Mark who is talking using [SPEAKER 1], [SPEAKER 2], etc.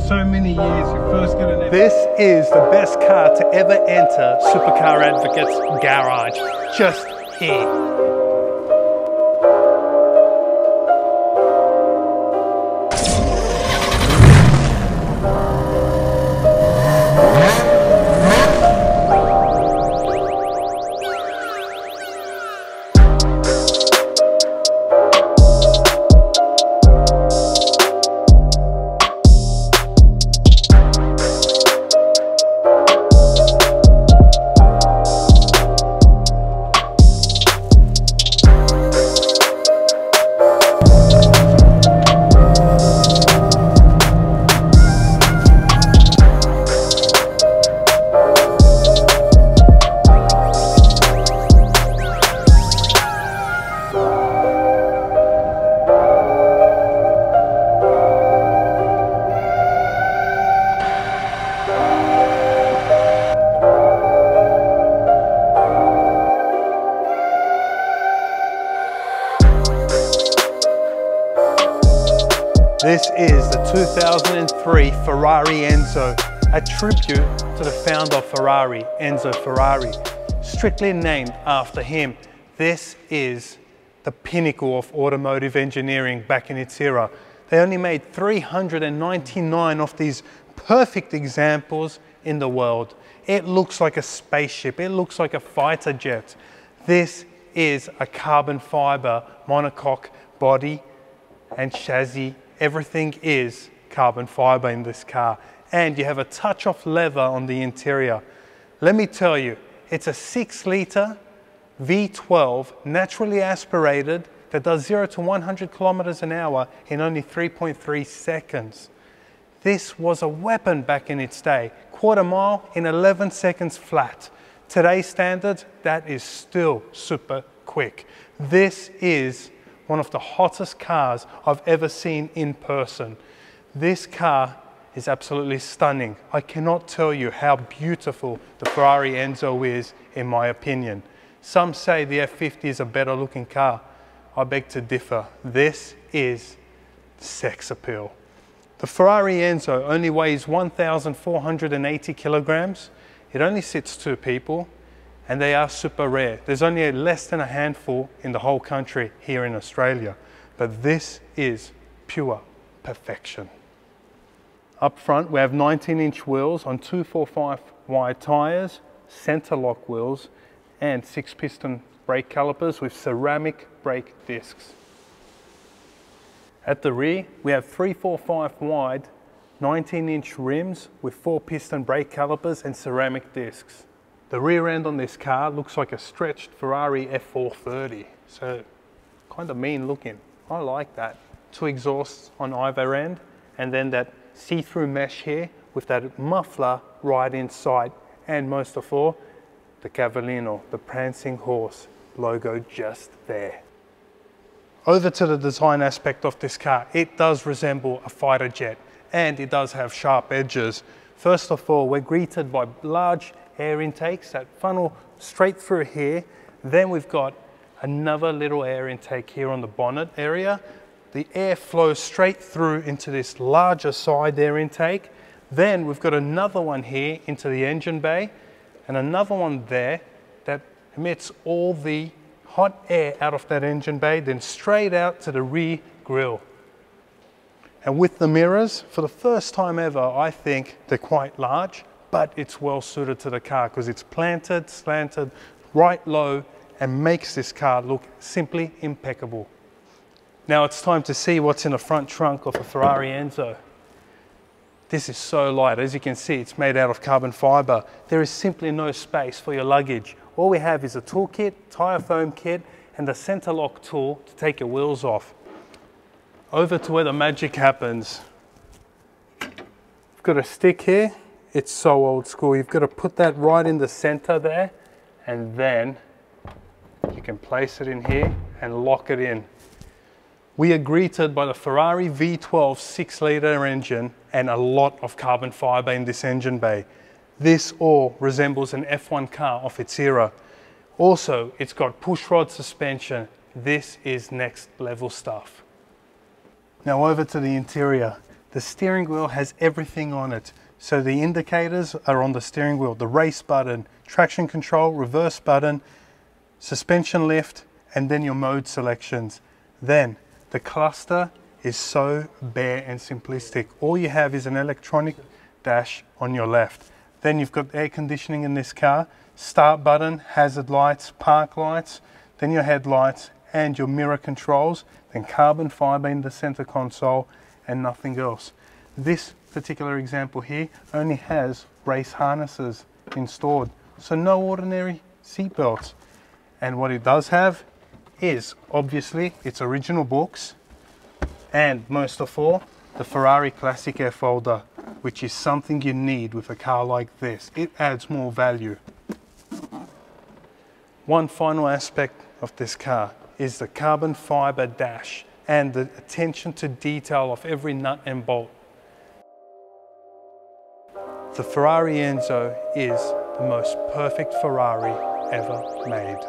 [SPEAKER 1] so many years. You first get an...
[SPEAKER 2] This is the best car to ever enter Supercar Advocates garage. Just here. This is the 2003 Ferrari Enzo, a tribute to the founder of Ferrari, Enzo Ferrari, strictly named after him. This is the pinnacle of automotive engineering back in its era. They only made 399 of these perfect examples in the world. It looks like a spaceship, it looks like a fighter jet. This is a carbon fiber monocoque body and chassis. Everything is carbon fiber in this car, and you have a touch of leather on the interior. Let me tell you, it's a 6-litre V12 naturally aspirated that does 0 to 100 kilometers an hour in only 3.3 seconds. This was a weapon back in its day. Quarter mile in 11 seconds flat. Today's standards, that is still super quick. This is one of the hottest cars I've ever seen in person. This car is absolutely stunning. I cannot tell you how beautiful the Ferrari Enzo is, in my opinion. Some say the F50 is a better looking car. I beg to differ. This is sex appeal. The Ferrari Enzo only weighs 1,480 kilograms. It only sits 2 people. And they are super rare. There's only less than a handful in the whole country here in Australia. But this is pure perfection. Up front, we have 19-inch wheels on 245 wide tyres, centre lock wheels, and 6-piston brake calipers with ceramic brake discs. At the rear, we have 345 wide, 19-inch rims with 4-piston brake calipers and ceramic discs. The rear end on this car looks like a stretched Ferrari F430, so kind of mean looking. I like that. 2 exhausts on either end, and then that see-through mesh here with that muffler right inside, and most of all, the Cavallino, the prancing horse logo just there. Over to the design aspect of this car, it does resemble a fighter jet, and it does have sharp edges. First of all, we're greeted by large air intakes that funnel straight through here. Then we've got another little air intake here on the bonnet area. The air flows straight through into this larger side air intake. Then we've got another one here into the engine bay and another one there that emits all the hot air out of that engine bay, then straight out to the rear grille. And with the mirrors, for the first time ever, I think they're quite large, but it's well suited to the car because it's planted, slanted, right low, and makes this car look simply impeccable. Now it's time to see what's in the front trunk of a Ferrari Enzo. This is so light. As you can see, it's made out of carbon fiber. There is simply no space for your luggage. All we have is a toolkit, tire foam kit, and the center lock tool to take your wheels off. Over to where the magic happens. We've got a stick here. It's so old school. You've got to put that right in the center there, and then you can place it in here and lock it in. We are greeted by the Ferrari V12 6-litre engine and a lot of carbon fiber in this engine bay. This all resembles an F1 car of its era. Also, it's got pushrod suspension. This is next level stuff. Now over to the interior. The steering wheel has everything on it. So the indicators are on the steering wheel, the race button, traction control, reverse button, suspension lift, and then your mode selections. Then the cluster is so bare and simplistic. All you have is an electronic dash on your left. Then you've got air conditioning in this car, start button, hazard lights, park lights, then your headlights and your mirror controls, then carbon fiber in the center console and nothing else. This particular example here only has race harnesses installed, so no ordinary seat belts. And what it does have is obviously its original books, and most of all, the Ferrari Classic Air folder, which is something you need with a car like this. It adds more value. One final aspect of this car is the carbon fiber dash and the attention to detail of every nut and bolt. The Ferrari Enzo is the most perfect Ferrari ever made.